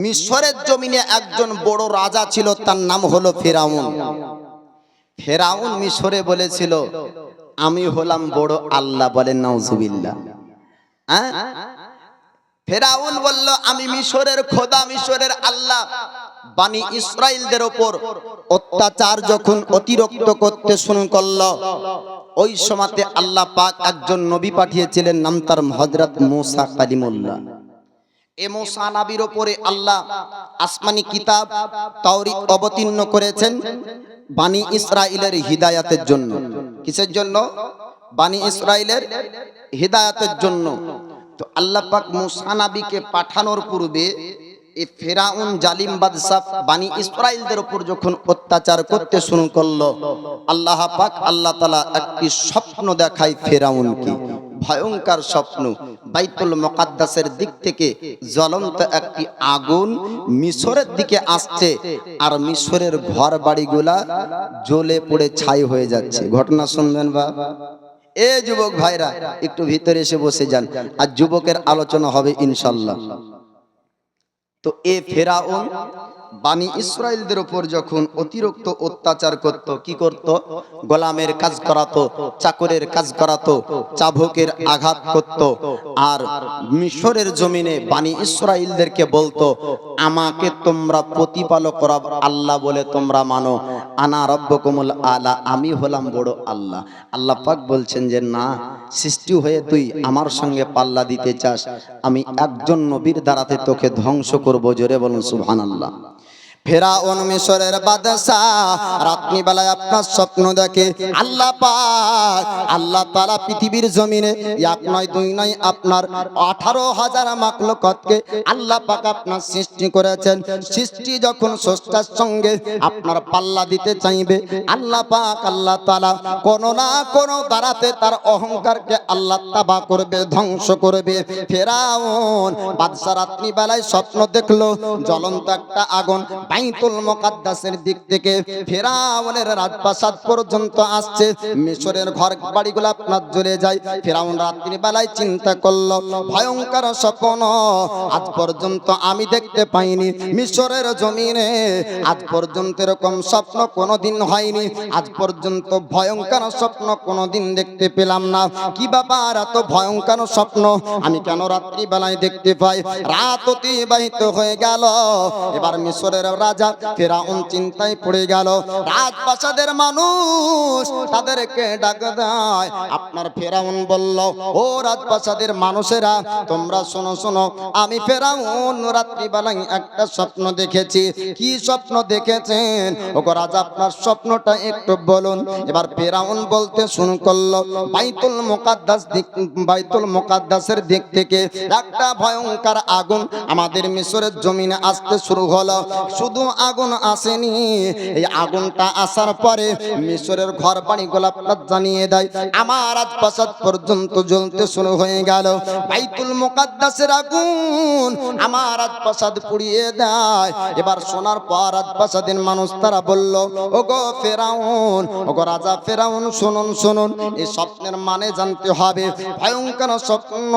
মিশরের জমিনে একজন বড় রাজা ছিল, তার নাম হলো ফেরাউন। ফেরাউন মিশরে বলেছিল, আমি হলাম বড় আল্লাহ। বলেন নাউজুবিল্লাহ। হ্যাঁ, ফেরাউন বলল, আমি মিশরের খোদা, মিশরের আল্লাহ। বানি ইসরাইলদের উপর অত্যাচার যখন অতিরিক্ত করতে শুরু করলো, ওই সময়তে আল্লাহ পাক একজন নবী পাঠিয়েছিলেন, নাম তার হযরত মুসা কালিমুল্লাহ। এ মুসা নবীর উপরে আল্লাহ আসমানি কিতাব তাওরীত অবতীর্ণ করেছেন বানি ইসরাইলের হিদায়াতের জন্য। কিসের জন্য? বানি ইসরাইলের হিদায়াতের জন্য। তো আল্লাহ পাক মুসা নবীকে পাঠানোর পূর্বে এই ফেরাউন জালিম বাদশা বানি ইসরাইলদের উপর যখন অত্যাচার করতে শুরু করলো, আল্লাহ পাক আল্লাহ তাআলা একটি স্বপ্ন দেখায় ফেরাউনকে, ভয়ঙ্কর স্বপ্ন। বাইতুল মুকাদ্দাসের দিক থেকে জ্বলন্ত একটি আগুন মিশরের দিকে আসছে, আর মিশরের ঘর বাড়িগুলা জ্বলে পড়ে ছাই হয়ে যাচ্ছে। ঘটনা শুনবেন বা? এ যুবক ভাইরা, একটু ভিতরে এসে বসে যান, আর যুবকের আলোচনা হবে ইনশাআল্লাহ। তো এ ফেরাউন বানি ইসরাইলদের উপর যখন অতিরিক্ত অত্যাচার করত, কি করত? গোলামের কাজ করাতো, চাকরের কাজ করাতো, চাবুকের আঘাত করত, আর মিশরের জমিনে বানি ইসরাইলদেরকে বলতো, আমাকে তোমরা প্রতিপালক রব আল্লাহ বলে তোমরা মানো, আনা রব্বুকুমুল আলা, আমি হলাম বড় আল্লাহ। আল্লাহ পাক বলছেন যে না, সৃষ্টি হয়ে তুই আমার সঙ্গে পাল্লা দিতে চাস, আমি একজন নবীর দ্বারাতে তোকে ধ্বংস করব। জোরে বলুন সুবহানাল্লাহ। ফেরাউন মিশরের বাদশা রাত্রি বেলায় আপনার স্বপ্ন দেখে। আল্লাহ পাক আল্লাহ তাআলা পৃথিবীর জমিনে এক নয় দুই নয় আপনার 18,000 মাখলুকাতকে আল্লাহ পাক আপনার সৃষ্টি করেছেন। সৃষ্টি যখন স্রষ্টার সঙ্গে আপনার পাল্লা দিতে চাইবে, আল্লাহ পাক আল্লাহ তাআলা কোন না কোন দ্বারাতে তার অহংকারকে আল্লাহ তাবা করবে, ধ্বংস করবে। ফেরাউন বাদশা রাত্রি বেলায় স্বপ্ন দেখলো, জ্বলন্ত একটা আগুন বাইতুল মুকাদ্দাসের দিক থেকে ফেরাউনের রাজপ্রাসাদ পর্যন্ত আসছে। মিশরের ঘর বাড়িগুলো আপনার জ্বলে যায়। ফেরাউন রাত্রি বেলায় চিন্তা করলো, ভয়ঙ্কর স্বপ্ন আজ পর্যন্ত আমি দেখতে পাইনি। মিশরের জমিনে আজ পর্যন্ত এরকম স্বপ্ন কোনোদিন হয়নি। আজ পর্যন্ত ভয়ঙ্কর স্বপ্ন কোনোদিন দেখতে পেলাম না। কি ব্যাপার, এত ভয়ঙ্কর স্বপ্ন আমি কেন রাত্রি বেলায় দেখতে পাই? রাত অতিবাহিত হয়ে গেল। এবার মিশরের রাজা ফেরাউন চিন্তায় পড়ে গেল। রাজপ্রাসাদের মানুষ তাদেরকে ডাক দেয়। আপনার ফেরাউন বলল, ও রাজপ্রাসাদের মানুষেরা, তোমরা শোনো শোনো, আমি ফেরাউন রাত্রি বেলায় একটা স্বপ্ন দেখেছি। কি স্বপ্ন দেখেছেন? ওগো রাজা, আপনার স্বপ্নটা একটু বলুন। এবার ফেরাউন বলতে শুরু করলো, বাইতুল মুকাদ্দাসের দিক থেকে একটা ভয়ঙ্কর আগুন আমাদের মিশরের জমিনে আসতে শুরু হলো। শুধু আগুন আসেনি, এই আগুনটা আসার পরে মিশরের ঘর বাড়িগুলো আপনার জানিয়ে দেয়, আমার রাজপ্রাসাদ পর্যন্ত জ্বলতে শুরু হয়ে গেল। বাইতুল মুকাদ্দাসের আগুন আমার রাজপ্রাসাদ পুড়িয়ে দেয়। এবার শোনার পর রাজপ্রাসাদের মানুষ তারা বলল, ওগো ফেরাউন, ওগো রাজা ফেরাউন, শুনুন শুনুন, এই স্বপ্নের মানে জানতে হবে। ভয়ঙ্কর স্বপ্ন,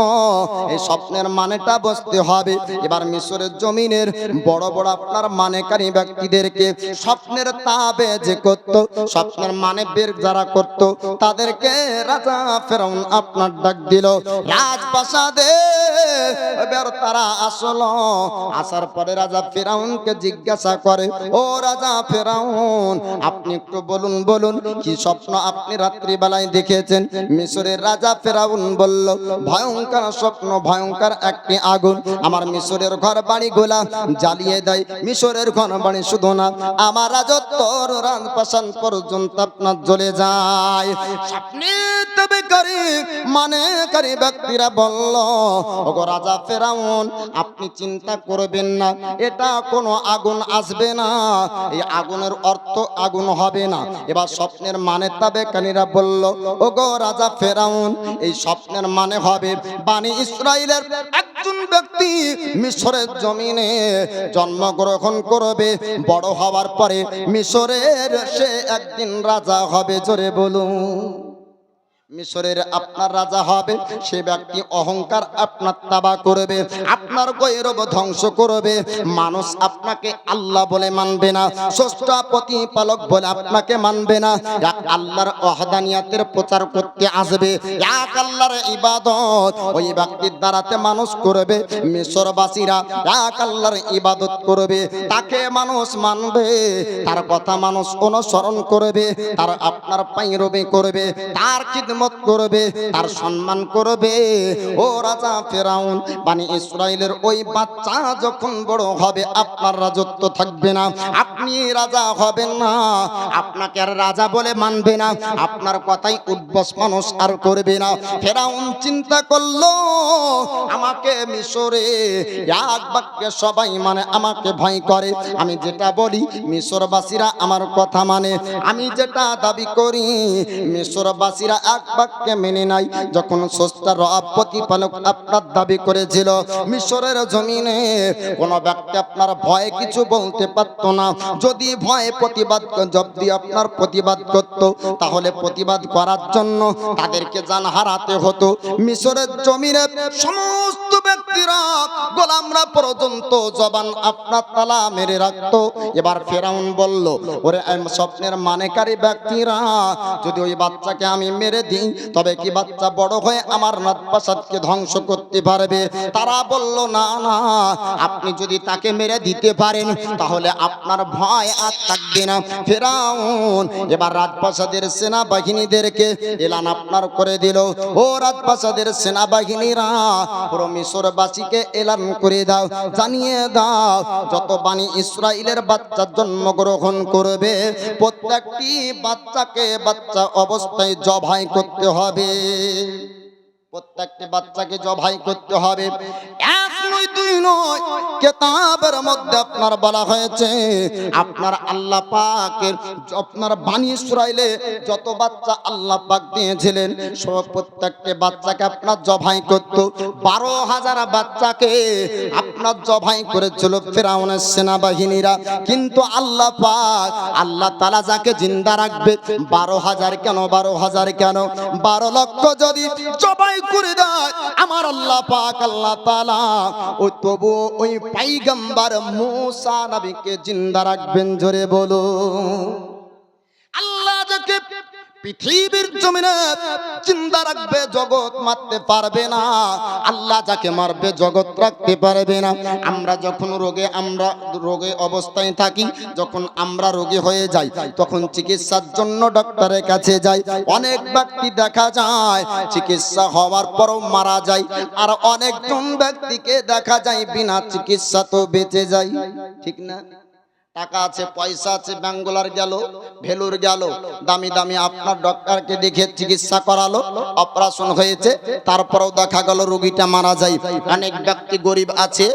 এই স্বপ্নের মানেটা বুঝতে হবে। এবার মিশরের জমিনের বড় বড় আপনার মানেকারী ব্যক্তিদেরকে স্বপ্নের তাবেজ করত, স্বপ্নের মানে বের যারা করত, তাদেরকে রাজা ফেরাউন আপনার ডাক দিল রাজপ্রাসাদে। এবার তারা আসলো। আসার পরে রাজা ফেরাউনকে জিজ্ঞাসা করে, ও রাজা ফেরাউন, আপনি একটু বলুন বলুন, কি স্বপ্ন আপনি রাত্রি বেলায় দেখেছেন? মিশরের রাজা ফেরাউন বলল, ভয়ঙ্কর স্বপ্ন, ভয়ঙ্কর একটি আগুন আমার মিশরের ঘর বাড়িগুলা জ্বালিয়ে দেয়। মিশরের ঘর বাড়ি শুধু না, আমার রাজত্বর রাজপ্রাসাদ পর্যন্ত আপনার জ্বলে যায়। স্বপ্নে তবেকারী মানেকারী ব্যক্তিরা বলল, ওগো রাজা ফেরাউন, আপনি চিন্তা করবেন না, এটা কোনো আগুন আসবে না, এই আগুনের অর্থ আগুন হবে না। এবার স্বপ্নের মানে তাবেকারীরা বলল, ওগো রাজা ফেরাউন, এই স্বপ্নের মানে হবে বানি ইসরাইলের একজন ব্যক্তি মিশরের জমিনে জন্মগ্রহণ করবে, বড় হওয়ার পরে মিশরের সে একদিন রাজা হবে। জোরে বলুন। মিশরের আপনার রাজা হবে, সে ব্যক্তি অহংকার আপনার তাবা করবে, আপনার গৌরব ধ্বংস করবে। মানুষ আপনাকে আল্লাহ বলে মানবে না, স্রষ্টা প্রতিপালক বলে আপনাকে মানবে না। এক আল্লাহর ওয়াহদানিয়াতের প্রচার করতে আসবে, এক আল্লাহর ইবাদত ওই ব্যক্তির দ্বারাতে মানুষ করবে। মিশরবাসীরা এক আল্লাহর ইবাদত করবে, তাকে মানুষ মানবে, তার কথা মানুষ অনুসরণ করবে, তার আপনার পায়রবি করবে, তার খিদমত করবে, তার সম্মান করবে। ও রাজা ফেরাউন, বনি ইসরাইলের ওই বাচ্চা যখন বড় হবে আপনার রাজত্ব থাকবে না, আপনি রাজা হবেন না, আপনাকে আর রাজা বলে মানবে না, আপনার কথাই উদ্বাস মানুষ আর করবে না। ফেরাউন চিন্তা করলো, আমাকে মিশরে এক বাক্যে সবাই মানে আমাকে ভয় করে, আমি যেটা বলি মিশরবাসীরা আমার কথা মানে, আমি যেটা দাবি করি মিশরবাসীরা এক বাক্যে মেনে নাই। যখন স্রষ্টা রব প্রতিপালক আপনার দাবি করেছিল মিশরের জমিনে কোন ব্যক্তি আপনার ভয়ে কিছু বলতে পারতো না। যদি ভয়ে প্রতিবাদ যদি আপনার প্রতিবাদ করত, তাহলে প্রতিবাদ করার জন্য তাদেরকে জান হারাতে হতো। মিশরের জমিনে সমস্ত ব্যক্তিরা গোলামরা পর্যন্ত জবান আপনার তালা মেরে রাখতো। এবার ফেরাউন বলল, ওরে স্বপ্নের মানেকারী ব্যক্তিরা, যদি ওই বাচ্চাকে আমি মেরে দিই তবে কি বাচ্চা বড় হয়ে আমার রাজপ্রাসাদকে ধ্বংস করতে পারবে? তারা বলল, না না, আপনি যদি তাকে মেরে দিতে পারেন তাহলে আপনার ভয় আর থাকবে না। ফেরাউন এবার রাজপ্রাসাদের সেনাবাহিনীদেরকে এলান আপনার করে দিল, ও রাজপ্রাসাদের সেনাবাহিনীরা পুরো মিশরবাসীকে এলান করে দাও, জানিয়ে দাও যত বনি ইসরাইলের বাচ্চা জন্মগ্রহণ করবে প্রত্যেকটি বাচ্চাকে বাচ্চা অবস্থায় জবাই করতে হবে, প্রত্যেকটি বাচ্চাকে জবাই করতে হবে। এক নয় দুই নয়, কিতাবের মধ্যে আপনার বলা হয়েছে আপনার আল্লাহ পাকের আপনার বনি ইসরাইলে যত বাচ্চা আল্লাহ পাক দিয়েছিলেন সব প্রত্যেকটি বাচ্চাকে আপনার জবাই করত। 12,000 বাচ্চাকে আপনার জবাই করেছিল ফেরাউনের সেনাবাহিনীরা, কিন্তু আল্লাহ পাক আল্লাহ তাআলা যাকে জিন্দা রাখবে 12,000 কেন, 12,000 কেন, 12 লক্ষ যদি জবাই করে দেয় আমার আল্লাহ পাক আল্লাহ তাআলা ওই তবু ওই পয়গম্বর মুসা নবীকে জিন্দা রাখবেন। জোরে বলো, আল্লাহ যাকে পৃথিবীর জমিনে জিন্দা রাখবে জগৎ মারতে পারবে না, আল্লাহ যাকে মারবে জগৎ রাখতে পারবে না। আমরা যখন রোগে অবস্থায় থাকি, যখন আমরা রোগী হয়ে যাই তখন চিকিৎসার জন্য ডক্টরের কাছে যাই। অনেক ব্যক্তি দেখা যায় চিকিৎসা হওয়ার পরও মারা যায়, আর অনেকজন ব্যক্তিকে দেখা যায় বিনা চিকিৎসা তো বেঁচে যায়, ঠিক না? টাকা আছে, পয়সা আছে, ব্যাঙ্গালোর গেল, ভেলুর গেল, দামি দামি আপনার ডক্টরকে দেখে চিকিৎসা করালো, অপারেশন হয়েছে, তারপরেও দেখা গেল রোগীটা মারা যায়। অনেক ব্যক্তি গরিব আছে,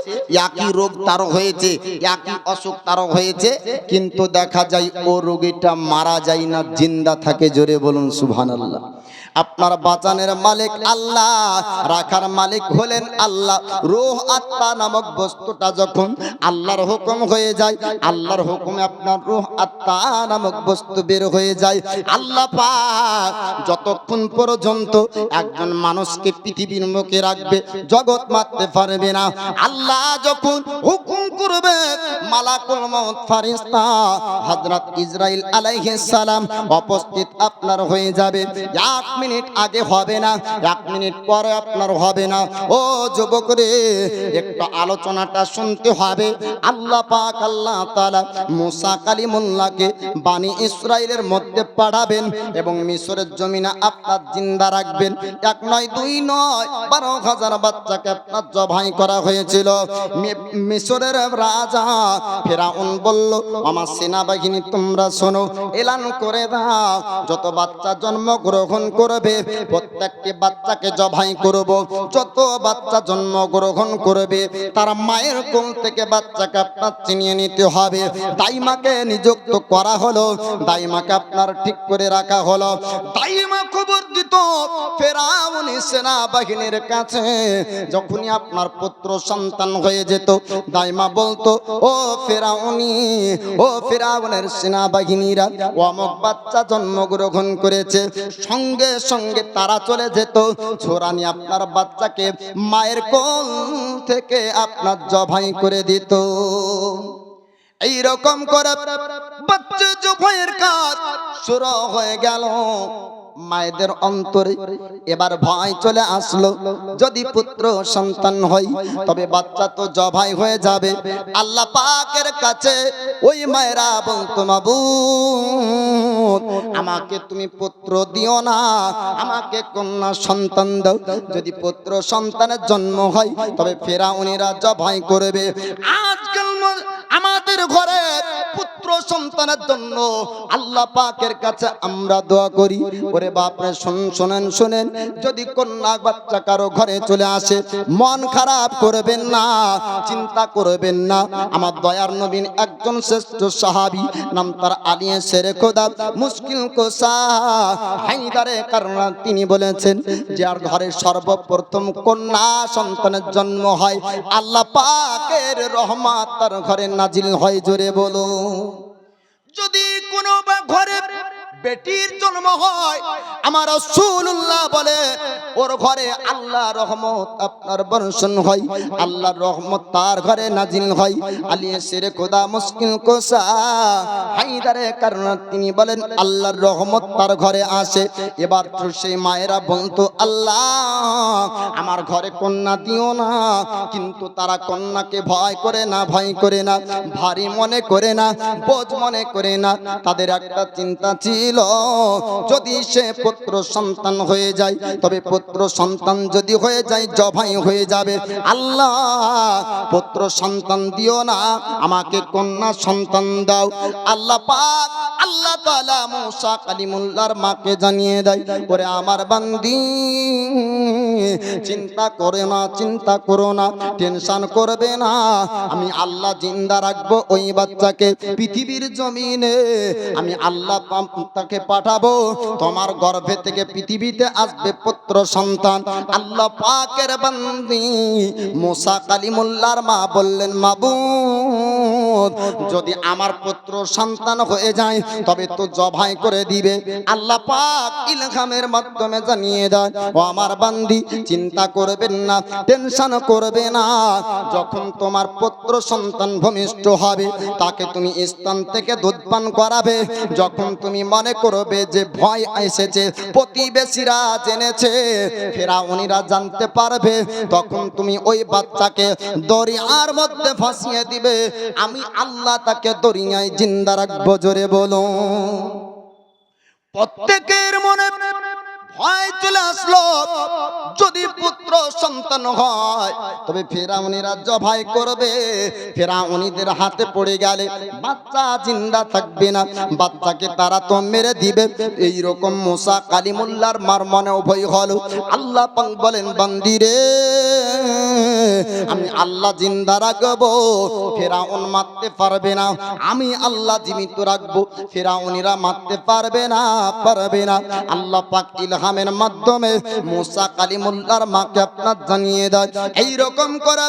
একই রোগ তারও হয়েছে, একই অসুখ তারও হয়েছে, কিন্তু দেখা যায় ও রোগীটা মারা যায় না, জিন্দা থাকে। জোরে বলুন সুবহানাল্লাহ। আপনার বাঁচানের মালিক আল্লাহ, রাখার মালিক হলেন আল্লাহ। রূহ আত্মা নামক বস্তুটা যখন আল্লাহর হুকুম হয়ে যায়, আল্লাহর হুকুমে আপনার রূহ আত্মা নামক বস্তু বের হয়ে যায়। আল্লাহ পাক যতক্ষণ পর্যন্ত একজন মানুষকে পৃথিবীর মুখে রাখবে জগৎ মারতে পারবে না। আল্লাহ যখন হুকুম করবে মালাকুল মউত ফেরেশতা হযরত ইসরাইল আলাইহিস সালাম উপস্থিত আপনার হয়ে যাবে। 1 মিনিট আগে হবে না, 1 মিনিট পরে আপনার হবে না। ও যুবক রে, একটু আলোচনাটা শুনতে হবে। আল্লাহ পাক আল্লাহ তাআলা মুসা কালিমুল্লাহকে বনি ইসরাইলের মধ্যে পাঠাবেন এবং মিশরের জমিনে আপনার জিন্দা রাখবেন। 1 নয় 2 নয়, 12,000 বাচ্চাকে আপনার জবাই করা হয়েছিল। মিশরের রাজা ফেরাউন বলল, আমার সেনাবাহিনী তোমরা শোনো, এলান করে দাও যত বাচ্চা জন্মগ্রহণ করবে প্রত্যেকটি বাচ্চাকে জবাই করব। যত বাচ্চা জন্মগ্রহণ করবে তার মায়ের কোল থেকে বাচ্চাকে আপনার চিনিয়ে নিতে হবে। দাইমাকে নিযুক্ত করা হলো, দাইমাকে আপনার ঠিক করে রাখা হলো। দাইমা খবর দিত কিন্তু ফেরাউনি সেনাবাহিনীর কাছে যখনই আপনার পুত্র সন্তান হয়ে যেত, দাইমা বলতো, ও ফেরাউনি, ও ফেরাউনের সেনাবাহিনীরা অমুক বাচ্চা জন্মগ্রহণ করেছে, সঙ্গে সঙ্গে তারা চলে যেত, ছোরা নিয়ে আপনার বাচ্চাকে মায়ের কোল থেকে আপনার জবাই করে দিত। এইরকম করে বাচ্চা জবাইয়ের কাজ শুরু হয়ে গেল। মায়েদের অন্তরে এবার ভয় চলে আসলো, যদি পুত্র সন্তান হয় তবে বাচ্চা তো জবাই হয়ে যাবে। আল্লাহ পাকের কাছে ওই মায়েরা বলতো, মাবুদ আমাকে তুমি পুত্র দিও না, আমাকে কন্যা সন্তান দাও। যদি পুত্র সন্তানের জন্ম হয় তবে ফেরাউনিরা জবাই করবে। আজকাল আমাদের ঘরে পুত্র সন্তানের জন্য আল্লাহ পাকের কাছে আমরা দোয়া করি, ওরে বাপরে শুনেন শুনেন, যদি কন্যা বাচ্চা কারো ঘরে চলে আসে মন খারাপ করবেন না, চিন্তা করবেন না। আমার দয়ার নবীন একজন শ্রেষ্ঠ সাহাবী, নাম তার আলী শেরে খোদা মুশকিল কোসা হায়দারে কাররান, তিনি বলেছেন, যার ঘরে সর্বপ্রথম কন্যা সন্তানের জন্ম হয় আল্লাহ পাকের রহমত তার ঘরে নাজিল হয়। জোরে বলো। যদি কোনো ঘরে বেটির জন্ম হয়, আমার রাসূলুল্লাহ বলে ওর ঘরে আল্লাহর রহমত আপনার বর্ষণ হয়, আল্লাহর রহমত তার ঘরে নাজিল হয়। আলী শেরে খোদা মুশকিল কোসা হায়দারে কাররান, তিনি বলেন আল্লাহর রহমত তার ঘরে আসে। এবার তো সেই মায়েরা বলতো, আল্লাহ আমার ঘরে কন্যা দিও না, কিন্তু তারা কন্যাকে ভয় করে না, ভয় করে না, ভারী মনে করে না, বোঝ মনে করে না। তাদের একটা চিন্তা ছিল, যদি সে পুত্র সন্তান হয়ে যায় তবে পুত্র সন্তান যদি হয়ে যায় জবাই হয়ে যাবে। আল্লাহ পুত্র সন্তান দিও না, আমাকে কন্যা সন্তান দাও। আল্লাহ পাক আল্লাহ তাআলা মুসা কালিমুল্লাহর মাকে জানিয়ে দেয়, ওরে আমার বান্দি চিন্তা করে না, চিন্তা করো না, টেনশন করবে না, আমি আল্লাহ জিন্দা রাখবো ওই বাচ্চাকে পৃথিবীর জমিনে। আমি আল্লাহ তাকে পাঠাবো, তোমার গর্ভে থেকে পৃথিবীতে আসবে পুত্র সন্তান। আল্লাহ পাকের বান্দি মুসা কালিমুল্লাহর মা বললেন, মাবুদ যদি আমার পুত্র সন্তান হয়ে যায় তবে তো জবাই করে দিবে। আল্লাহ পাক ইলহামের মাধ্যমে জানিয়ে দেয়, ও আমার বান্দি চিন্তা করবেন না, টেনশন করবে না, যখন তোমার পুত্র সন্তান ভূমিষ্ঠ হবে তাকে তুমি স্তন থেকে দুধ পান করাবে। যখন তুমি মনে করবে যে ভয় এসেছে, প্রতিবেশীরা জেনেছে, ফেরাউনিরা জানতে পারবে, তখন তুমি ওই বাচ্চাকে দরিয়ার মধ্যে ফাঁসিয়ে দিবে, আমি আল্লাহ তাকে দরিয়ায় জিন্দা রাখবো। জোরে বলো। প্রত্যেকের মনে ভয় চলে আসলো, যদি পুত্র সন্তান হয় তবে ফেরাউনিরা জবাই করবে, ফেরাউনিদের হাতে পড়ে গেলে বাচ্চা জিন্দা থাকবে না, বাচ্চাকে তারা তো মেরে দিবে। এইরকম মুসা কালিমুল্লাহর মার মনে ভয় হলো। আল্লাহ পাক বলেন, বান্দিরে আমি আল্লাহ জিন্দা রাখবো, ফেরাউন মারতে পারবে না, আমি আল্লাহ জীবিত রাখবো, ফেরাউনিরা মারতে পারবে না, পারবে না। আল্লাহ পাক ইলহামের মাধ্যমে মুসা কালিমুল্লাহর মাকে আপনার জানিয়ে দেয়। এইরকম করে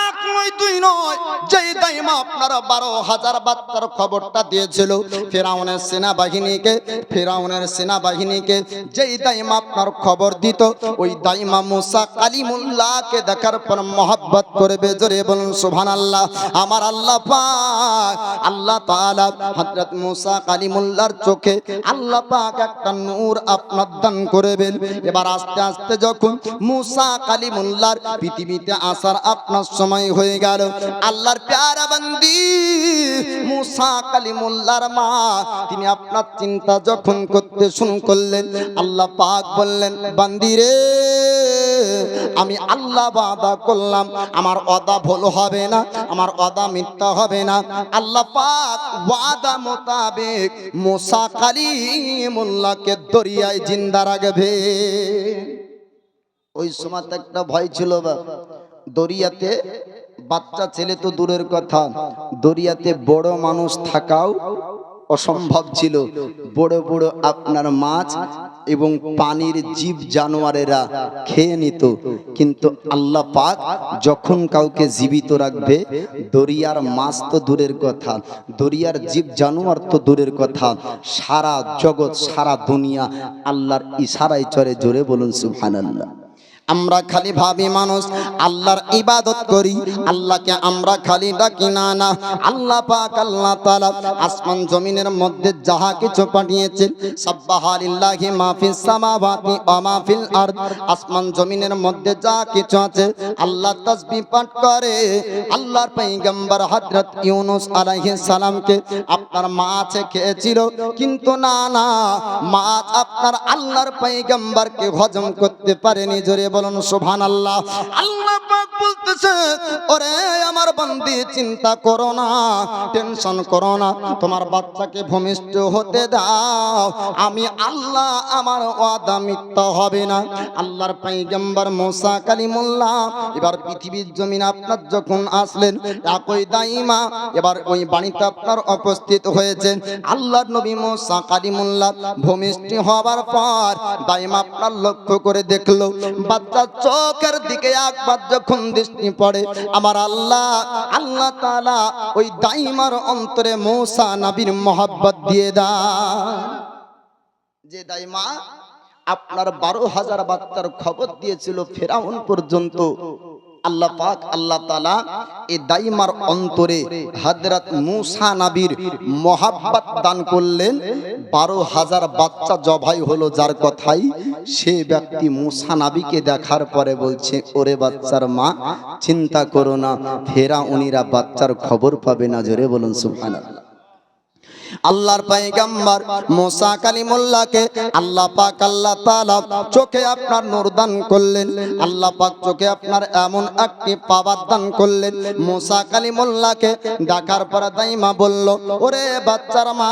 এক নয় দুই নয়, যেই দাইমা আপনারা 12,000 বাচ্চার খবরটা দিয়েছিল ফেরাউনের সেনাবাহিনীকে, ফেরাউনের সেনাবাহিনীকে যেই দাইমা আপনার খবর দিত, ওই দাইমা মুসা কালিমুল্লাহকে দেখার পর মহব্বত করবে। জোরে বলুন সুবহানাল্লাহ। আমার আল্লাহ পাক আল্লাহ তাআলা হযরত মুসা কালিমুল্লাহর চোখে আল্লাহ পাক একটা নূর আপনার দান করবেন। এবার আস্তে আস্তে যখন মুসা কালিমুল্লাহর পৃথিবীতে আসার আপনার সময় হয়ে গেল, আল্লাহর প্যারা বান্দি মুসা কালিমুল্লাহর মা তিনি আপনার চিন্তা যখন করতে শুরু করলেন, আল্লাহ পাক বললেন, বান্দি রে আমি আল্লাহ ওয়াদা করলাম, আমার ওয়াদা ভুল হবে না, আমার ওয়াদা মিথ্যা হবে না। আল্লাহ পাক ওয়াদা মোতাবেক মুসা কালিমুল্লাহকে দরিয়ায় জিন্দা রাখবে। ওই সময় একটা ভয় ছিল, দরিয়াতে বাচ্চা ছেলে তো দূরের কথা, দরিয়াতে বড় মানুষ থাকাও অসম্ভব ছিল। বড় বড় আপনার মাছ এবং পানির জীব জানোয়ারেরা খেয়ে নিত। কিন্তু আল্লাহ পাক যখন কাউকে জীবিত রাখবে, দরিয়ার মাছ তো দূরের কথা, দরিয়ার জীব জানোয়ার তো দূরের কথা, সারা জগৎ সারা দুনিয়া আল্লাহর ইশারায় চলে। জোরে বলুন সুবহানাল্লাহ। আমরা খালি ভাবি মানুষ আল্লাহর ইবাদত করি, আল্লাহকে আমরা খালি ডাকি না। না, আল্লাহ পাক আল্লাহ তাআলা আসমান জমিনের মধ্যে যাহা কিছু পাঠিয়েছেন, সাব্বাহালিল্লাহি মা ফিস সামাওয়াতি ওয়া মা ফিল আরদ, আসমান জমিনের মধ্যে যা কিছু আছে আল্লাহ তাসবিহ পাঠ করে। আল্লাহর পয়গম্বর হযরত ইউনূস আলাইহিস সালামকে আপনার মাছ খেয়েছিল, কিন্তু না না, মাছ আপনার আল্লাহর পয়গম্বরকে হজম করতে পারেনি। জোরে বলুন সুবহানাল্লাহ। আল্লাহ পাক বলতেছে, ওরে আমার বান্দি চিন্তা করো না, টেনশন করো না, তোমার বাচ্চাকে ভূমিষ্ঠ হতে দাও, আমি আল্লাহ আমার ওয়াদা মিথ্যা হবে না। আল্লাহর পয়গম্বর মুসা কালিমুল্লাহ এবার পৃথিবীর জমিনে আপনার যখন আসলেন, একই দাইমা এবার ওই বাণীতে আপনার উপস্থিত হয়েছে। আল্লাহর নবী মুসা কালিমুল্লাহ ভূমিষ্ঠ হওয়ার পর দাইমা আপনার লক্ষ্য করে দেখলো, বাচ্চার চোখের দিকে একবার যখন দৃষ্টি পড়ে, আমার আল্লাহ আল্লাহ তাআলা ওই দাইমার অন্তরে মুসা নবীর মহব্বত দিয়ে দেয়। যে দাইমা আপনার 12,000 বাচ্চার খবর দিয়েছিল ফেরাউন পর্যন্ত, আল্লাহ পাক আল্লাহ তাআলা এই দাইমার অন্তরে হযরত মুসা নবীর মহব্বত দান করলেন। 12,000 বাচ্চা জবাই হলো যার কথাই, সে ব্যক্তি মুসা নবীকে দেখার পরে বলছে, ওরে বাচ্চার মা চিন্তা করো না, ফেরাউনিরা বাচ্চার খবর পাবে না। জোরে বলুন সুবহানাল্লাহ। আল্লাহর পয়গম্বর মুসা কালিমুল্লাহকে আল্লাহ পাক আল্লাহ তাআলা চোখে আপনার নূর দান করলেন। আল্লাহ পাক চোখে আপনার এমন একটি পাওয়ার দান করলেন। মুসা কালিমুল্লাহকে দেখার পর দাইমা বলল, ওরে বাচ্চার মা,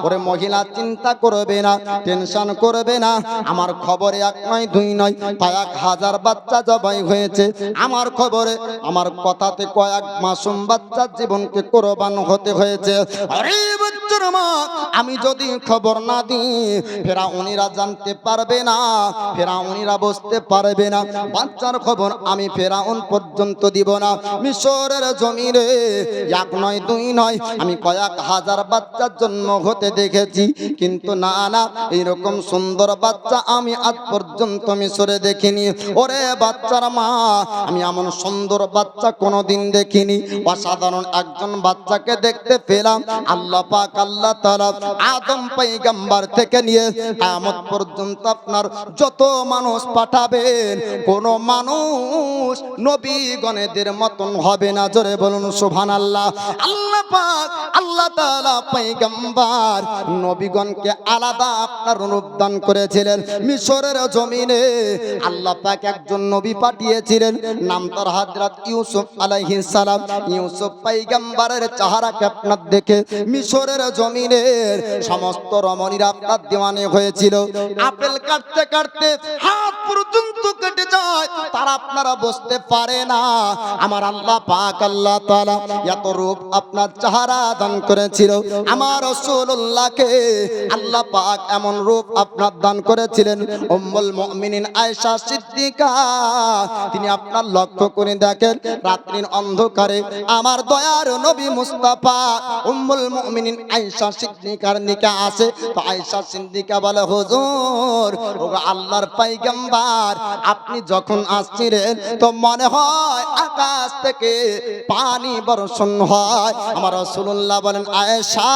ওরে মহিলা চিন্তা করবে না, টেনশন করবে না, আমার খবরে এক নয় দুই নয়, কয়েক হাজার বাচ্চা জবাই হয়েছে আমার খবরে, আমার কথাতে কয়েক মাসুম বাচ্চার জীবনকে কোরবান হতে হয়েছে। আরে আমি যদি খবর না দিই, ফেরাউনিরা জানতে পারবে না, ফেরাউনিরা বুঝতে পারবে না, বাচ্চার খবর আমি ফেরাউন পর্যন্ত দিব না। মিশরের জমিনে এক নয় দুই নয়, আমি কয়েক হাজার বাচ্চার জন্ম হতে দেখেছি, কিন্তু না না, এইরকম সুন্দর বাচ্চা আমি আজ পর্যন্ত মিশরে দেখিনি। ওরে বাচ্চার মা, আমি এমন সুন্দর বাচ্চা কোনোদিন দেখিনি। অসাধারণ একজন বাচ্চাকে দেখতে পেলাম। আল্লাহ পাক আল্লাহ তাআলা আদম পয়গম্বর থেকে নিয়ে কিয়ামত পর্যন্ত আপনার যত মানুষ পাঠাবেন, কোন মানুষ নবীগণের মতন হবে না। জোরে বলুন সুবহানাল্লাহ। আল্লাহ পাক আল্লাহ তাআলা পয়গম্বর নবীগণকে আলাদা আপনার রূপ দান করেছিলেন। মিশরের জমিনে আল্লাহ পাক একজন নবী পাঠিয়েছিলেন, নাম তার হযরত ইউসুফ আলাইহিস সালাম। ইউসুফ পয়গম্বরের চেহারাকে আপনার দেখে মিশরের জমিনের সমস্ত রমণীরা আপনার দিওয়ানে হয়েছিল। আপেল কাটতে কাটতে হাত পর্যন্ত কেটে যায়, তারা আপনারা বুঝতে পারে না আমার আল্লাহ পাক আল্লাহ তাআলা এত রূপ আপনার চেহারা দান করেছিল। আমার রাসূলুল্লাহকে আল্লাহ পাক এমন রূপ আপনার দান করেছিলেন। উম্মুল মুমিনিন আয়েশা সিদ্দিকা, তিনি আপনার লক্ষ্য করে দেখেন, রাত্রির অন্ধকারে আমার দয়ার নবী মুস্তাফা উম্মুল মুমিনিন আয়েশা সিদ্দিকার নিকাহ আছে। তো আয়েশা সিদ্দিকা বলে, হুজুর ওগো আল্লাহর পয়গম্বর, আপনি যখন আসছিলেন তো মনে হয় আকাশ থেকে পানি বর্ষণ হয়। আমার রাসূলুল্লাহ বলেন, আয়েশা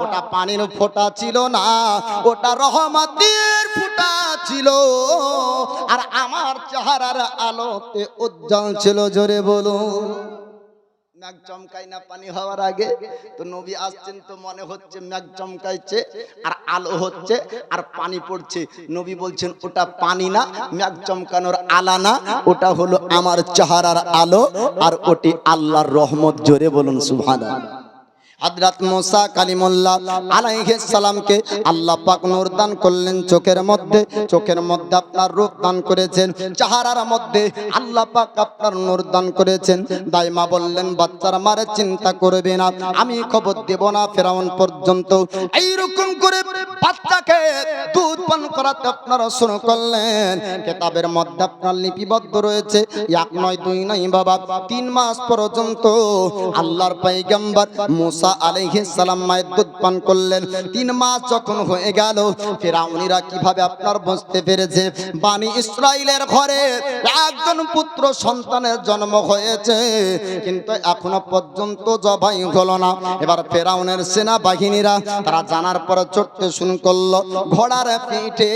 ওটা পানির ফোঁটা ছিল না, ওটা রহমতের ফোঁটা ছিল, আর আমার চেহারার আলোতে উজ্জ্বল ছিল। জোরে বলুন। মেঘ চমকায় না পানি হওয়ার আগে? তো নবী আসছেন তো মনে হচ্ছে মেঘ চমকাইছে আর আলো হচ্ছে আর পানি পড়ছে। নবী বলছেন, ওটা পানি না, মেঘ চমকানোর আলা না, ওটা হলো আমার চেহারার আলো, আর ওটি আল্লাহর রহমত। জোরে বলুন সুবহানাল্লাহ। হযরত মুসা কালিমুল্লাহ আলাইহিস সালামকে আল্লাহ পাক নূর দান করলেন চোখের মধ্যে, চোখের মধ্যে আপনার রূপ দান করেছেন, চেহারার মধ্যে আল্লাহ পাক আপনার নূর দান করেছেন। দাইমা বললেন, বাচ্চার মারে চিন্তা করবে না, আমি খবর দেব না ফেরাউন পর্যন্ত। এইরকম করে বাচ্চাকে দুধ পান করাতে আপনারা শুরু করলেন। কিতাবের মধ্যে আপনার লিপিবদ্ধ রয়েছে, এক নয় দুই নয় বাবা, 3 মাস পর্যন্ত আল্লাহর পয়গম্বর মুসা আলাইহিস সালাম মায়ের দুধ পান করলেন। 3 মাস যখন হয়ে গেল, ফিরাউনিরা কিভাবে আপনার বুঝতে পেরেছে বনি ইসরাইলের ঘরে একজন পুত্র সন্তানের জন্ম হয়েছে, কিন্তু এখনো পর্যন্ত জবাই হলো না। এবার ফিরাউনের সেনাবাহিনীরা তারা জানার পর চড়তে শুরু করলো ঘোড়ার পিঠে।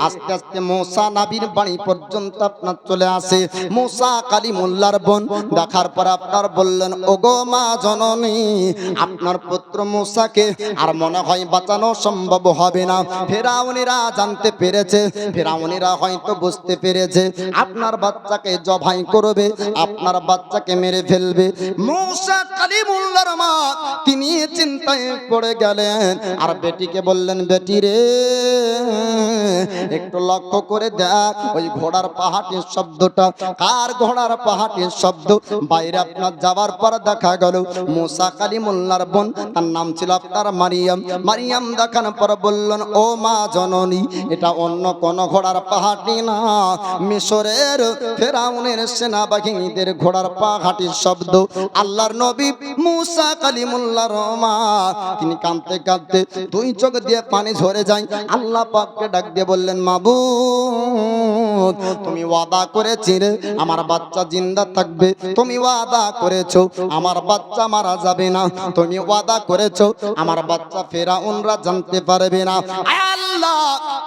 আস্তে আস্তে মুসা নবীর বাড়ি পর্যন্ত আপনার চলে আসে। মুসা কালিমুল্লাহর বোন দেখার পর আপনার বললেন, ওগো মা জননী, আপনার পুত্র মুসাকে আর মনে হয় বাঁচানো সম্ভব হবে না। ফিরাউনিরা জানতে পেরেছে, ফিরাউনিরা হয়তো বুঝতে পেরেছে আপনার বাচ্চাকে জবাই করবে, আপনার বাচ্চাকে মেরে ফেলবে। মুসা কালিমুল্লাহর মা তিনি চিন্তায় পড়ে গেলেন, আর বেটিকে বললেন, বেটি রে, একটু লক্ষ্য করে দেখ ওই ঘোড়ার পাহাটির শব্দটা কার ঘোড়ার পাহাটির শব্দ। বাইরে আপনার যাওয়ার পর দেখা গেল মুসা কালিমুল্লাহর বোন, তার নাম ছিল আপনার মারিয়াম। মারিয়াম দেখানোর পর বললেন, ও মা জননী, এটা অন্য কোন ঘোড়ার পাহাটি না, মিশরের ফেরাউনের সেনাবাহিনীদের ঘোড়ার পাহাটির শব্দ। আল্লাহর নবী মুসা কালিমুল্লাহর মা তিনি কাঁদতে কাঁদতে 2 চোখ দিয়ে পানি ঝরে যায়। আল্লাহ পাককে ডাক দিয়ে বললেন, মাবুদ, তুমি ওয়াদা করেছিলে আমার বাচ্চা জিন্দা থাকবে, তুমি ওয়াদা করেছো আমার বাচ্চা মারা যাবে না, তুমি ওয়াদা করেছো আমার বাচ্চা ফেরাউনরা জানতে পারবে না। আল্লাহ,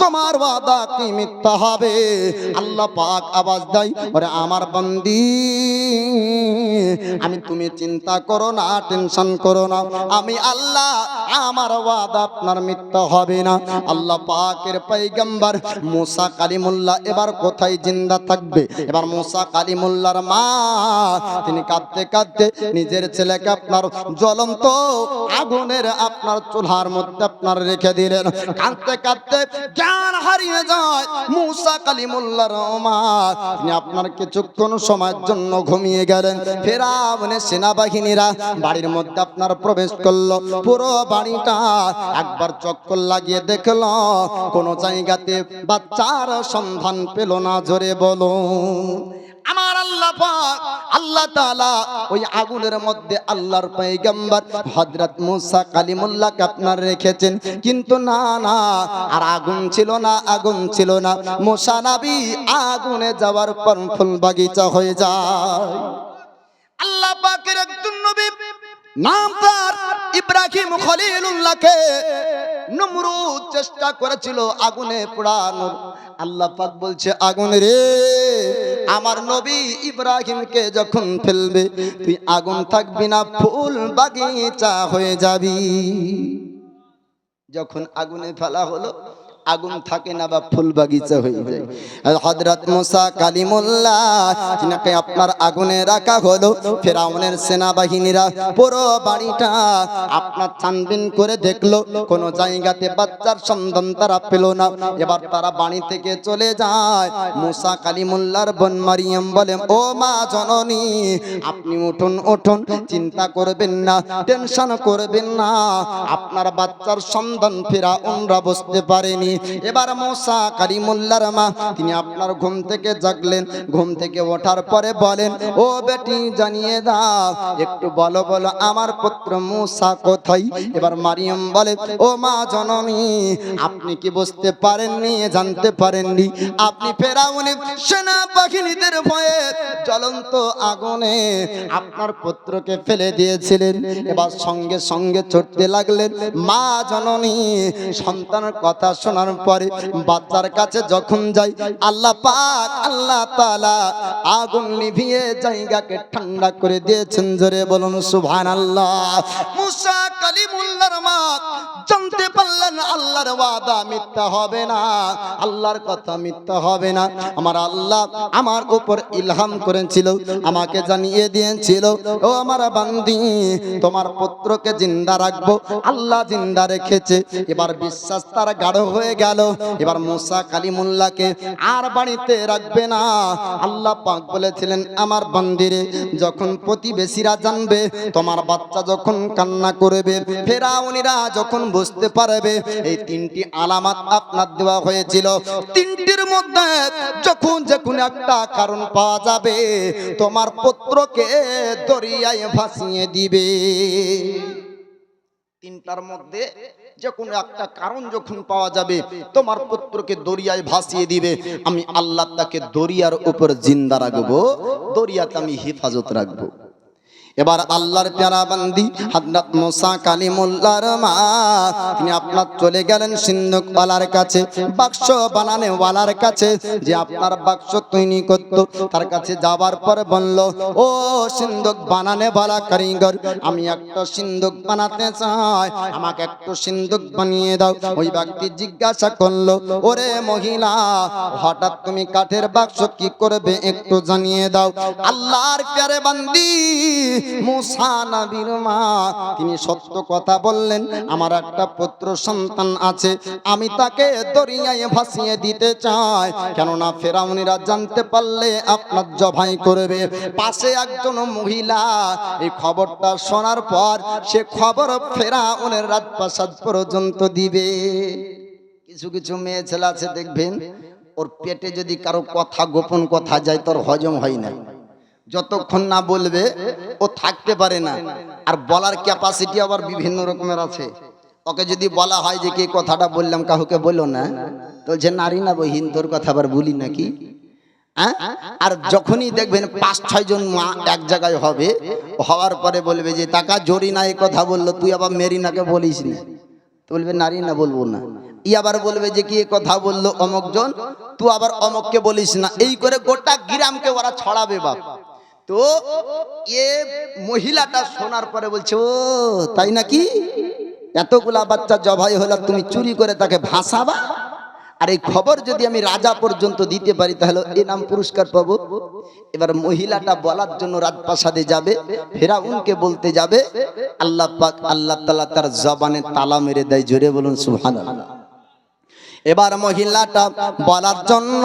তোমার ওয়াদা কি মিথ্যা হবে? আল্লাহ পাক আওয়াজ দেয়, ওরে আমার বান্দি, আমি তুমি চিন্তা করো না, টেনশন করো না, আমি আল্লাহ, আমার ওয়াদা আপনার মিথ্যা হবে না। আল্লাহ পাকের পয়গম্বর মুসা কালিমুল্লাহ এবার কোথায় জিন্দা থাকবে? এবার মুসা কালিমুল্লাহর মা তিনি কাঁদতে কাঁদতে নিজের ছেলেকে আপনার জ্বলন্ত আগুনের আপনার চুলার মধ্যে আপনার রেখে দিলেন। কাঁদতে কাঁদতে জ্ঞান হারিয়ে যায় মুসা কালিমুল্লাহর মা, তিনি আপনার কিছুক্ষণ সময়ের জন্য ঘুমিয়ে গেলেন। ফিরাউনের সেনাবাহিনীরা বাড়ির মধ্যে আপনার প্রবেশ করলো। পুরো বাড়িটা একবার চক্কর লাগিয়ে দেখলো, কোন জায়গাতে বাচ্চার সন্ধান পেল না। জোরে বলো আমার আল্লাহ পাক, আল্লাহ তাআলা ওই আগুনের মধ্যে আল্লাহর পয়গম্বর হযরত মুসা কালিমুল্লাহকে আপনার রেখেছেন, কিন্তু না না, আর আগুন ছিল না, আগুন ছিল না। মুসা নবী আগুনে যাওয়ার পর ফুল বাগিচা হয়ে যায়। আল্লাহ পাকের একজন নবী নাম তার ইব্রাহিম খলিলুল্লাহকে নমরুদ চেষ্টা করেছিল আগুনে পোড়ানোর। আল্লাহ পাক বলছে, আগুন রে, আমার নবী ইব্রাহিমকে যখন ফেলবে তুই আগুন থাকবি না, ফুল বাগিচা হয়ে যাবি। যখন আগুনে ফেলা হলো, আগুন থাকে না বা ফুল বাগিচা হয়ে যায়। হযরত মুসা কালিমুল্লাহ যিনাকে আপনার আগুনে রাখা হলো, ফিরাউনের সেনাবাহিনীরা পুরো বাড়িটা আপনার ছানবিন করে দেখলো, কোন জায়গাতে বাচ্চার সন্ধান তারা পেল না। এবার তারা বাড়ি থেকে চলে যায়। মুসা কালিমুল্লাহর বোন মারিয়াম বলে, ও মা জননী, আপনি উঠুন উঠুন, চিন্তা করবেন না, টেনশন করবেন না, আপনার বাচ্চার সন্ধান ফিরাউনরা বুঝতে পারেনি। এবার মুসা কালিমুল্লাহর মা তিনি আপনার ঘুম থেকে জাগলেন। ঘুম থেকে ওঠার পরে বলেন, ও বেটি জানিয়ে দাও, একটু বলো বলো আমার পুত্র মুসা কোথায়? এবার মারিয়াম বলে, ও মা জননী, আপনি কি বুঝতে পারেননি, জানতে পারেননি? আপনি ফেরাউনের সেনাবাহিনীদের ভয়ে জ্বলন্ত আগুনে আপনার পুত্রকে ফেলে দিয়েছিলেন। এবার সঙ্গে সঙ্গে ছুটতে লাগলেন। মা জননী সন্তানের কথা শোনার পরে বাচ্চার কাছে যখন যাই, আল্লাহ পাক আল্লাহ তাআলা আগুন নিভিয়ে জায়গাকে ঠান্ডা করে দিয়েছেন। জোরে বলুন সুবহানাল্লাহ। মুসা কালিমুল্লাহর মা জানতে পারলেন আল্লাহর ওয়াদা মিথ্যা হবে না, আল্লাহর কথা মিথ্যা হবে না। আমার আল্লাহ আমার উপর ইলহাম করেছিল, আমাকে জানিয়ে দিয়েছিল, ও আমার বান্দি, তোমার পুত্রকে জিন্দা রাখবো। আল্লাহ জিন্দা রেখেছে। এবার বিশ্বাস তার গাঢ় হয়ে গেল। এবার মুসা কালিমুল্লাহকে আর বাড়িতে রাখবে না। আল্লাহ পাক বলেছিলেন, আমার বান্দিরে, যখন প্রতিবেশীরা জানবে তোমার বাচ্চা যখন কান্না করবে, ফেরাউনিরা যখন বুঝতে পারবে এই তিনটি আলামত আপনার দেওয়া হয়েছিল। তিনটির মধ্যে যখন যখন একটা কারণ পাওয়া যাবে তোমার পুত্রকে দরিয়ায় ভাসিয়ে দিবে। তিনটার মধ্যে যে কোনো একটা কারণ যখন পাওয়া যাবে তোমার পুত্রকে দরিয়ায় ভাসিয়ে দিবে, আমি আল্লাহ তাকে দরিয়ার উপর জিন্দা রাখবো, দরিয়াতে আমি হেফাজত রাখবো। এবার আল্লাহর প্যারা বান্দি হযরত মুসা কালিমুল্লাহর মা তিনি আপনার চলে গেলেন সিন্ধুক ওয়ালার কাছে, বাক্স বানানে ওয়ালার কাছে, যে আপনার বাক্স তৈরি করত। তার কাছে যাবার পর বলল, ও সিন্ধুক বানানে ওয়ালা কারিগর, আমি একটা সিন্ধুক বানাতে চাই, আমাকে একটা সিন্ধুক বানিয়ে দাও। ওই ব্যক্তি জিজ্ঞাসা করলো, ওরে মহিলা, হঠাৎ তুমি কাঠের বাক্স কি করবে একটু জানিয়ে দাও। আল্লাহর প্যারে বান্দি মুসা নবীর মা তিনি সত্য কথা বললেন, আমার একটা পুত্র সন্তান আছে, আমি তাকে দরিয়ায় ভাসিয়ে দিতে চাই, কেননা ফেরাউনিরা জানতে পারলে আপনার জবাই করবে। পাশে একজন মহিলা এই খবরটা শোনার পর সে খবর ফেরাউনের রাজপ্রাসাদ পর্যন্ত দিবে। কিছু কিছু মেয়ে ছেলে আছে দেখবেন, ওর পেটে যদি কারো কথা গোপন কথা যায় তোর হজম হয় না, যতক্ষণ না বলবে ও থাকতে পারে না। আর বলার ক্যাপাসিটি আবার বিভিন্ন রকমের আছে। ওকে যদি বলা হয় যে কি কথাটা বললাম কাউকে বলো না, তো যে নারী না বহিন তোর কথা আবার বলি নাকি। আর যখনই দেখবেন 5-6 জন মা এক জায়গায় হবে, হওয়ার পরে বলবে যে টাকা জরিনা এই কথা বললো, তুই আবার মেরিনাকে বলিস না, তো বলবে নারী না বলবো না। ই আবার বলবে যে কি কথা বললো অমুক জন, তুই আবার অমুককে বলিস না। এই করে গোটা গ্রামকে ওরা ছড়াবে বাপ। তো এ মহিলাটা শোনার পরে বলছে, ও তাই নাকি, এতগুলা বাচ্চা জবাই হলো, তুমি চুরি করে তাকে ভাসাবা, আর এই খবর যদি আমি রাজা পর্যন্ত দিতে পারি তাহলে এই নাম পুরস্কার পাবো। এবার মহিলাটা বলার জন্য রাজপ্রাসাদে যাবে, ফেরাউনকে বলতে যাবে, আল্লাহ পাক আল্লাহ তাআলা তার জবানে তালা মেরে দেয়। জোরে বলুন সুবহানাল্লাহ। এবার মহিলাটা বলার জন্য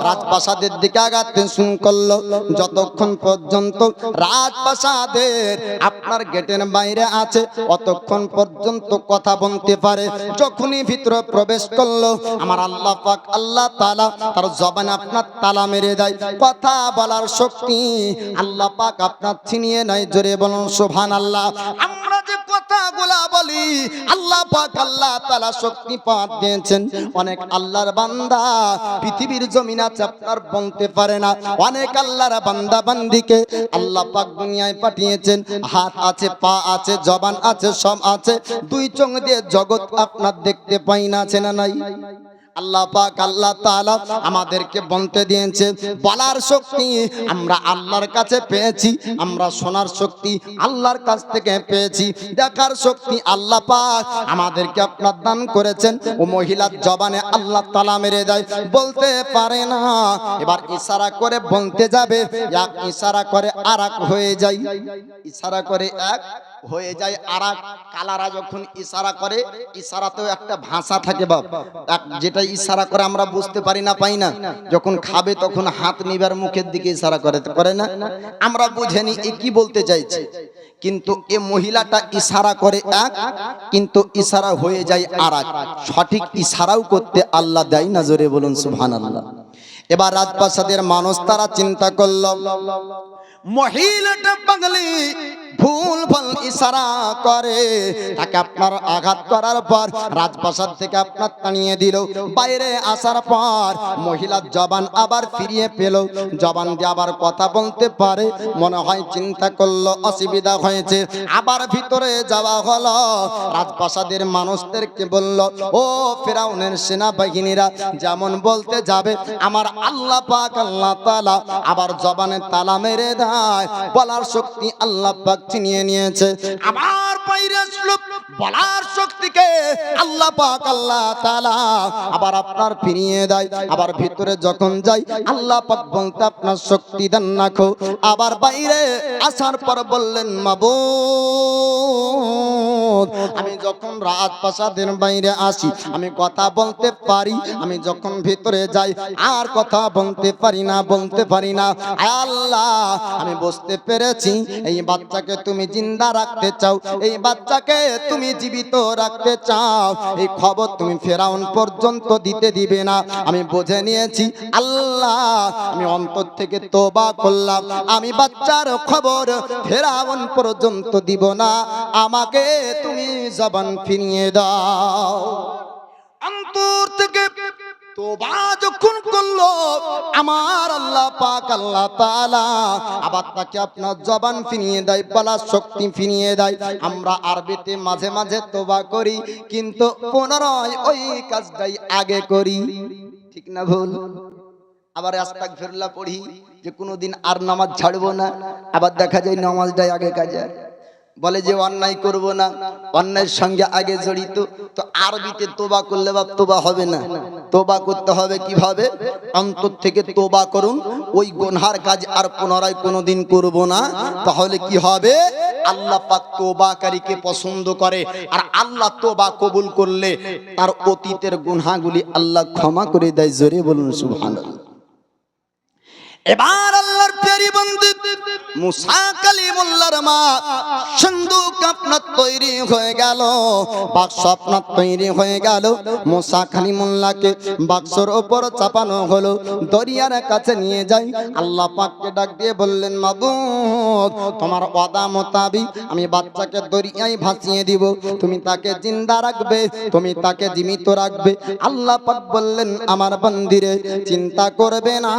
রাজপ্রাসাদের দিকে আগাতে শুরু করলো। যতক্ষণ পর্যন্ত রাজপ্রাসাদের আপনার গেটের বাইরে আছে অতক্ষণ পর্যন্ত কথা বলতে পারে। যখনই ভিতরে প্রবেশ করলো আমার আল্লাহ পাক আল্লাহ তাআলা তার জবানে আপনার তালা মেরে দেয়। কথা বলার শক্তি আল্লাহ পাক আপনার ছিনিয়ে নেয়। জোরে বলুন সুবহানাল্লাহ। আমরা যে কথাগুলা বলি আল্লাহ পাক আল্লাহ তাআলা শক্তি পাত দিয়েছেন। অনেক আল্লাহর বান্দা পৃথিবীর জমিন আছে আপনার বলতে পারে না, অনেক আল্লাহর বান্দা বান্দিকে আল্লাহ পাক দুনিয়ায় পাঠিয়েছেন। হাত আছে, পা আছে, জবান আছে, সব আছে, দুই চোখ দিয়ে জগৎ আপনার দেখতে পাই না, আছে না নাই? আল্লাহ পাক আল্লাহ তাআলা আমাদেরকে বলতে দিয়েছে, বলার শক্তি আমরা আল্লাহর কাছে পেয়েছি, আমরা শোনার শক্তি আল্লাহর কাছ থেকে পেয়েছি, দেখার শক্তি আল্লাহ পাক আমাদেরকে আপনার দান করেছেন। ও মহিলার জবানে আল্লাহ তাআলা মেরে দেয়, বলতে পারে না। এবার ইশারা করে বলতে যাবে, এক ইশারা করে আরেক হয়ে যায়, ইশারা করে এক হয়ে যায় আরেক। কালারা যখন ইশারা করে, ইশারাতেও একটা ভাষা থাকে বাপ, যেটা ইশারা করে আমরা বুঝতে পারি না, পাই না। যখন খাবে তখন হাত নিবার মুখের দিকে ইশারা করে না, আমরা বুঝেনি এ কি বলতে চাইছে। কিন্তু এ মহিলাটা ইশারা করে এক, কিন্তু ইশারা হয়ে যায় আরেক। সঠিক ইশারাও করতে আল্লাহ দেয় না। জোরে বলুন সুবহানাল্লাহ। এবার রাজপ্রাসাদের মানুষ তারা চিন্তা করল, মহিলাটা পাগলি ভুল ভাল ইশারা করে, তাকে আপনার আঘাত করার পর রাজপ্রাসাদ থেকে আপনার তাড়িয়ে দিল। বাইরে আসার পর মহিলার জবান আবার ফিরিয়ে পেল, জবান দিয়ে আবার কথা বলতে পারে। মনে হয় চিন্তা করলো অসুবিধা হয়েছে, আবার ভিতরে যাওয়া হলো। রাজপ্রাসাদের মানুষদেরকে বলল, ও ফেরাউনের সেনাবাহিনীরা যেমন বলতে যাবে, আমার আল্লাহ পাক আল্লাহ তাআলা আবার জবানে তালা মেরে দেয়, বলার শক্তি আল্লাহ পাক ছিনিয়ে নিয়েছে। আবার বাইরে আসলো, বলার শক্তিকে আল্লাহ পাক আল্লাহ তাআলা আবার আপনার ফিরিয়ে দেয়। আবার ভিতরে যখন যাই আল্লাহ পাক বলতে আপনার শক্তি দেন রাখো। আবার বাইরে আসার পর বললেন, মাবুদ আমি যখন রাজপ্রাসাদের বাইরে আসি আমি কথা বলতে পারি, আমি যখন ভিতরে যাই আর কথা বলতে পারি না, বলতে পারি না। আল্লাহ আমি বুঝতে পেরেছি এই বাচ্চাকে তুমি জিন্দা রাখতে চাও, এই বাচ্চাকে তুমি জীবিত রাখতে চাও, এই খবর তুমি ফেরাউন পর্যন্ত দিতে দিবে না। আমি বুঝে নিয়েছি আল্লাহ, আমি অন্তর থেকে তওবা করলাম, আমি বাচ্চার খবর ফেরাউন পর্যন্ত দিব না, আমাকে তুমি জবান ফিরিয়ে দাও। অন্তর থেকে তওবা যখন করলো আমার আল্লাহ পাক আল্লাহ তাআলা আবার তাকে আপনার জবান ফিরিয়ে দেয়, বলার শক্তি ফিরিয়ে দেয়। আমরা আরবিতে মাঝে মাঝে তওবা করি কিন্তু পুনরায় ওই কাজটাই আগে করি, ঠিক না ভুল? আবার আস্তাগফিরুল্লাহ পড়ি যে কোনোদিন আর নামাজ ছাড়বো না, আবার দেখা যায় নামাজটাই আগে কাজে। বলে যে অন্যায় করব না, অন্যায়ের সঙ্গে আগে জড়িত। তো আরবিতে তোবা করলে বা তোবা হবে না, তোবা করতে হবে কিভাবে? অন্তর থেকে তোবা করুন, ওই গুনহার কাজ আর পুনরায় কোনোদিন করব না। তাহলে কি হবে? আল্লাহ পাক তোবাকারীকে পছন্দ করে, আর আল্লাহ তোবা কবুল করলে তার অতীতের গুনহাগুলি আল্লাহ ক্ষমা করে দেয়। জোরে বলুন সুবহানাল্লাহ। এবার আল্লাহর প্যারি বন্ধু মুসা কালিমুল্লাহর মা সিন্দুক আপনার তৈরি হয়ে গেল, বাক্স আপনার তৈরি হয়ে গেল। মুসা কালিমুল্লাহকে বাক্সর উপর চাপানো হলো, দরিয়ার কাছে নিয়ে যাই। আল্লাহ পাককে ডাক দিয়ে বললেন, মাবুদ তোমার ওয়াদা মোতাবিক আমি বাচ্চাকে দরিয়ায় ভাসিয়ে দিব, তুমি তাকে জিন্দা রাখবে, তুমি তাকে জীবিত রাখবে। আল্লাহ পাক বললেন, আমার বান্দিরে চিন্তা করবে না,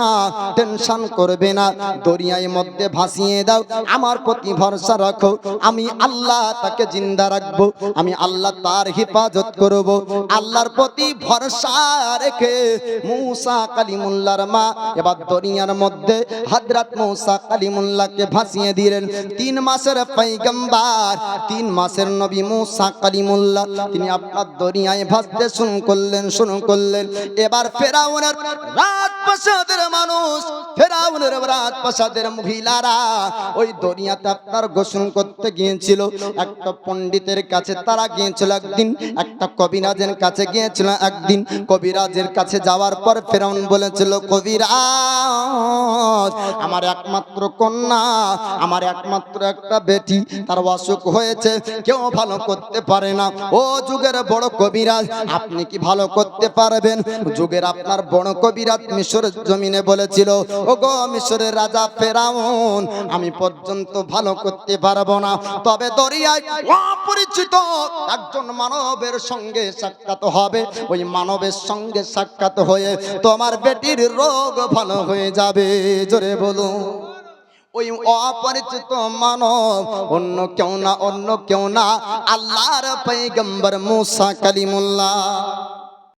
টেনশন করবে না, দরিয়ার মধ্যে ভাসিয়ে দাও, আমার প্রতি ভরসা রাখো, আমি আল্লাহ তাকে জিন্দা রাখবো, আমি আল্লাহ তার হেফাজত করব। আল্লাহর প্রতি ভরসা রেখে মুসা কালিমুল্লাহর মা এবার দরিয়ার মধ্যে হযরত মুসা কালিমুল্লাহকে ভাসিয়ে দিলেন। 3 মাসের পয়গম্বর, 3 মাসের নবী মুসা কালিমুল্লাহ তিনি আপনার দরিয়ায় ভাসতে শুরু করলেন। এবার ফেরাউনের রাজপ্রাসাদের মানুষ, ফেরাউনের রাজপ্রাসাদের মহিলারা ওই দরিয়াতে আপনার গোসল করতে গিয়েছিল। একটা পণ্ডিতের কাছে তারা গিয়েছিল একদিন, একটা কবিরাজের কাছে গিয়েছিল একদিন। কবিরাজের কাছে যাওয়ার পর ফেরাউন বলেছিল, কবিরাজ আমার একমাত্র কন্যা, আমার একমাত্র একটা বেটি, তার অসুখ হয়েছে, কেউ ভালো করতে পারে না। ও যুগের বড় কবিরাজ আপনি কি ভালো করতে পারবেন? যুগের আপনার বড় কবিরাজ মিশরের জমিনে বলেছিল, ওগো মিশরের রাজা ফেরাউন আমি পর্যন্ত ভালো করতে পারবো না, তবে দরিয়ায় অপরিচিত একজন মানবের সঙ্গে সাক্ষাৎ হবে, ওই মানবের সঙ্গে সাক্ষাৎ হয়ে তোমার বেটির রোগ ভালো হয়ে যাবে। জোরে বলুন। ওই অপরিচিত মানব অন্য কেউ না, অন্য কেউ না, আল্লাহর পয়গম্বর মুসা কালিমুল্লাহ।